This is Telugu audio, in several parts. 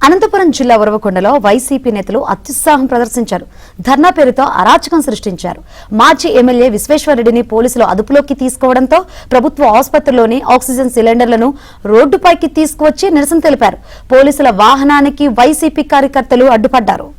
అనంతపురం జిల్లా ఉరవకొండలో వైసీపీ నేతలు అత్యుత్సాహం ప్రదర్శించారు. ధర్నా పేరుతో అరాచకం సృష్టించారు. మాజీ ఎమ్మెల్యే విశ్వేశ్వరరెడ్డిని పోలీసులు అదుపులోకి తీసుకోవడంతో ప్రభుత్వ ఆసుపత్రిలోని ఆక్సిజన్ సిలిండర్లను రోడ్డుపైకి తీసుకువచ్చి నిరసన తెలిపారు. పోలీసుల వాహనానికి వైసీపీ కార్యకర్తలు అడ్డుపడ్డారు.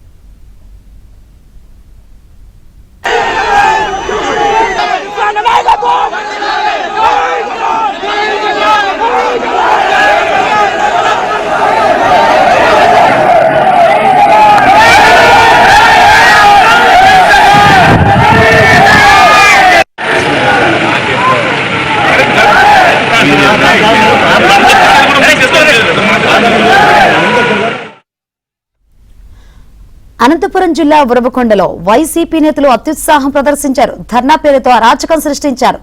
అనంతపురం జిల్లా ఉరవకొండలో వైసీపీ నేతలు అత్యుత్సాహం ప్రదర్శించారు. ధర్నా పేరుతో అరాచకం సృష్టించారు.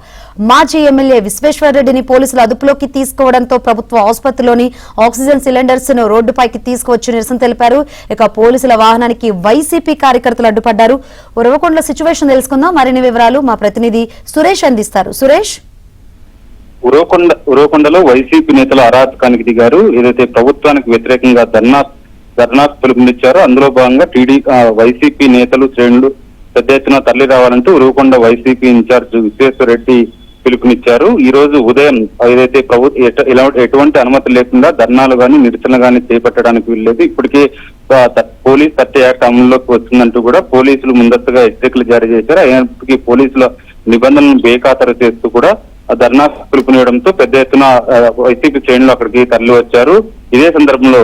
మాజీ ఎమ్మెల్యే విశ్వేశ్వరరెడ్డిని పోలీసులు అదుపులోకి తీసుకోవడంతో ప్రభుత్వ ఆసుపత్రిలోని ఆక్సిజన్ సిలిండర్స్ ను రోడ్డుపైకి తీసుకువచ్చి నిరసన తెలిపారు. ఇక పోలీసుల వాహనానికి వైసీపీ కార్యకర్తలు అడ్డుపడ్డారు. ఉరవకొండలో సిచ్యువేషన్ తెలుసుకుందాం. మరిన్ని వివరాలు మా ప్రతినిధి సురేష్ అందిస్తారు. సురేష్, ఉరవకొండలో వైసీపీ నేతలు అరాచకానికి దిగారు. ఏదైతే ప్రభుత్వానికి వ్యతిరేకంగా ధర్నాకు పిలుపునిచ్చారో అందులో భాగంగా వైసీపీ నేతలు శ్రేణులు పెద్ద ఎత్తున తరలి రావాలంటూ ఉరవకొండ వైసీపీ ఇన్ఛార్జ్ విశ్వేశ్వరరెడ్డి పిలుపునిచ్చారు. ఈ రోజు ఉదయం ఏదైతే ఎటువంటి అనుమతి లేకుండా ధర్నాలు గాని నిరసన గాని చేపట్టడానికి వీల్లేదు. ఇప్పటికే పోలీస్ 30 యాక్ట్ అమల్లోకి వచ్చిందంటూ కూడా పోలీసులు ముందస్తుగా హెచ్చరికలు జారీ చేశారు. అయినప్పటికీ పోలీసుల నిబంధనలను బేఖాతరు చేస్తూ కూడా ధర్నా పిలుపునివ్వడంతో పెద్ద ఎత్తున వైసీపీ శ్రేణులు అక్కడికి తరలి వచ్చారు. ఇదే సందర్భంలో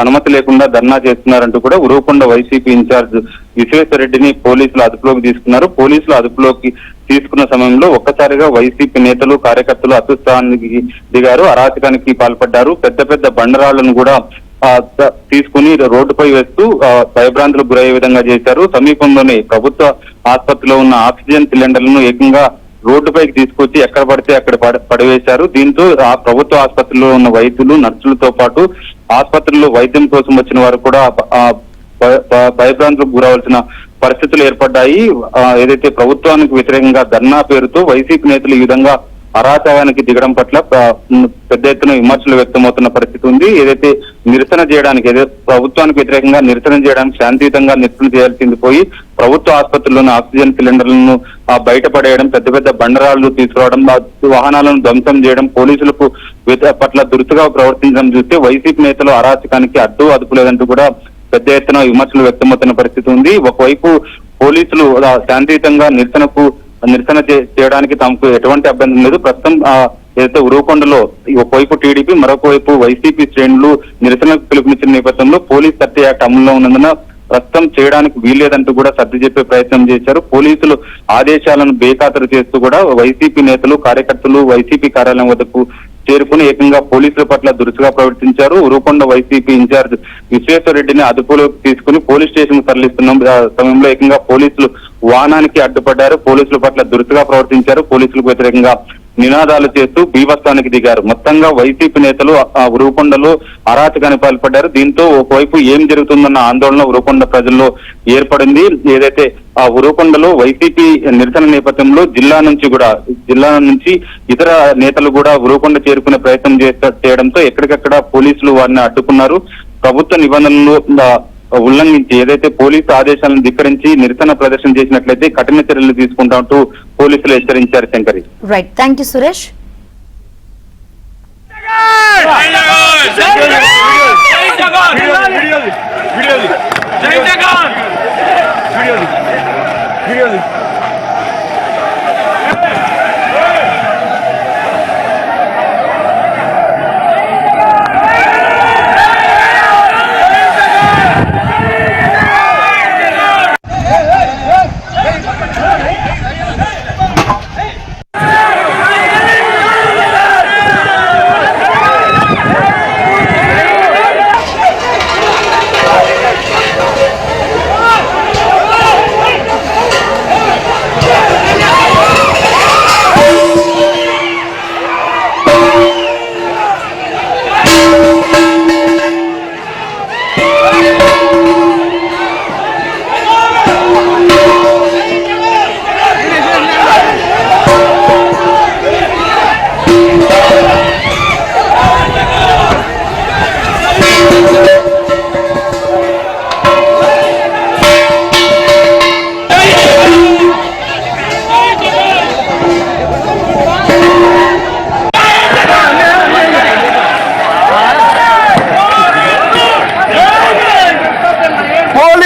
అనుమతి లేకుండా ధర్నా చేస్తున్నారంటూ కూడా ఉరవకొండ వైసీపీ ఇన్ఛార్జ్ విశ్వేశ్వరరెడ్డిని పోలీసులు అదుపులోకి తీసుకున్నారు. పోలీసులు అదుపులోకి తీసుకున్న సమయంలో ఒక్కసారిగా వైసీపీ నేతలు కార్యకర్తలు అత్యుత్సాహానికి దిగారు, అరాచకానికి పాల్పడ్డారు. పెద్ద బండరాళ్లను కూడా తీసుకుని రోడ్డుపై వేస్తూ భయభ్రాంతులకు గురయ్యే విధంగా చేశారు. సమీపంలోనే ప్రభుత్వ ఆసుపత్రిలో ఉన్న ఆక్సిజన్ సిలిండర్లను ఏకంగా రోడ్డుపైకి తీసుకొచ్చి ఎక్కడ పడితే అక్కడ పడవేశారు. దీంతో ఆ ప్రభుత్వ ఆసుపత్రిలో ఉన్న వైద్యులు, నర్సులతో పాటు ఆసుపత్రిలో వైద్యం కోసం వచ్చిన వారు కూడా భయభ్రాంతులకు గురవలసిన పరిస్థితులు ఏర్పడ్డాయి. ఏదైతే ప్రభుత్వానికి వ్యతిరేకంగా ధర్నా పేరుతో వైసీపీ నేతలు ఈ విధంగా అరాచకానికి దిగడం పట్ల పెద్ద ఎత్తున విమర్శలు వ్యక్తమవుతున్న పరిస్థితి ఉంది. ఏదైతే నిరసన చేయడానికి ప్రభుత్వానికి వ్యతిరేకంగా నిరసన చేయడానికి శాంతియుతంగా నిరసన చేయాల్సింది పోయి ప్రభుత్వ ఆసుపత్రుల్లోని ఆక్సిజన్ సిలిండర్లను బయటపడేయడం, పెద్ద బండరాళ్లు తీసుకురావడం, వాహనాలను ధ్వంసం చేయడం, పోలీసులకు పట్ల దురుసుగా ప్రవర్తించడం చూస్తే వైసీపీ నేతలు అరాచకానికి అదుపు లేదంటూ కూడా పెద్ద ఎత్తున విమర్శలు వ్యక్తమవుతున్న పరిస్థితి ఉంది. ఒకవైపు పోలీసులు శాంతియుతంగా నిరసన చేయడానికి తమకు ఎటువంటి అభ్యంతరం లేదు. ప్రస్తుతం ఏదైతే ఉరవకొండలో ఒకవైపు టీడీపీ, మరొక వైపు వైసీపీ శ్రేణులు నిరసనకు పిలుపునిచ్చిన నేపథ్యంలో పోలీస్ 30 యాక్ట్ అమల్లో ఉన్నందున ప్రస్తుతం చేయడానికి వీల్లేదంటూ కూడా సర్ది చెప్పే ప్రయత్నం చేశారు. పోలీసులు ఆదేశాలను బేఖాతరు చేస్తూ కూడా వైసీపీ నేతలు కార్యకర్తలు వైసీపీ కార్యాలయం వద్దకు చేరుకుని ఏకంగా పోలీసుల పట్ల దురుసుగా ప్రవర్తించారు. ఉరవకొండ వైసీపీ ఇన్ఛార్జ్ విశ్వేశ్వరరెడ్డిని అదుపులోకి తీసుకుని పోలీస్ స్టేషన్ తరలిస్తున్న సమయంలో ఏకంగా పోలీసులు వాహనానికి అడ్డుపడ్డారు. పోలీసుల పట్ల దురుసుగా ప్రవర్తించారు. పోలీసులకు వ్యతిరేకంగా నినాదాలు చేస్తూ బీభత్సానికి దిగారు. మొత్తంగా వైసీపీ నేతలు ఉరవకొండలో అరాచకానికి పాల్పడ్డారు. దీంతో ఒకవైపు ఏం జరుగుతుందన్న ఆందోళన ఉరవకొండ ప్రజల్లో ఏర్పడింది. ఏదైతే ఆ ఉరవకొండలో వైసీపీ నిరసన నేపథ్యంలో జిల్లా నుంచి ఇతర నేతలు కూడా ఉరవకొండ చేరుకునే ప్రయత్నం చేయడంతో ఎక్కడికక్కడ పోలీసులు వారిని అడ్డుకున్నారు. ప్రభుత్వ నిబంధనలు ఉల్లంఘించి ఏదైతే పోలీసు ఆదేశాలను ధిక్కరించి నిరసన ప్రదర్శన చేసినట్లయితే కఠిన చర్యలు తీసుకుంటామంటూ పోలీసులు హెచ్చరించారు. Shankari, right, thank you Suresh.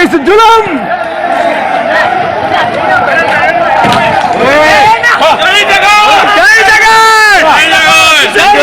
పోలీసు జులం జై జగన్ జై జగన్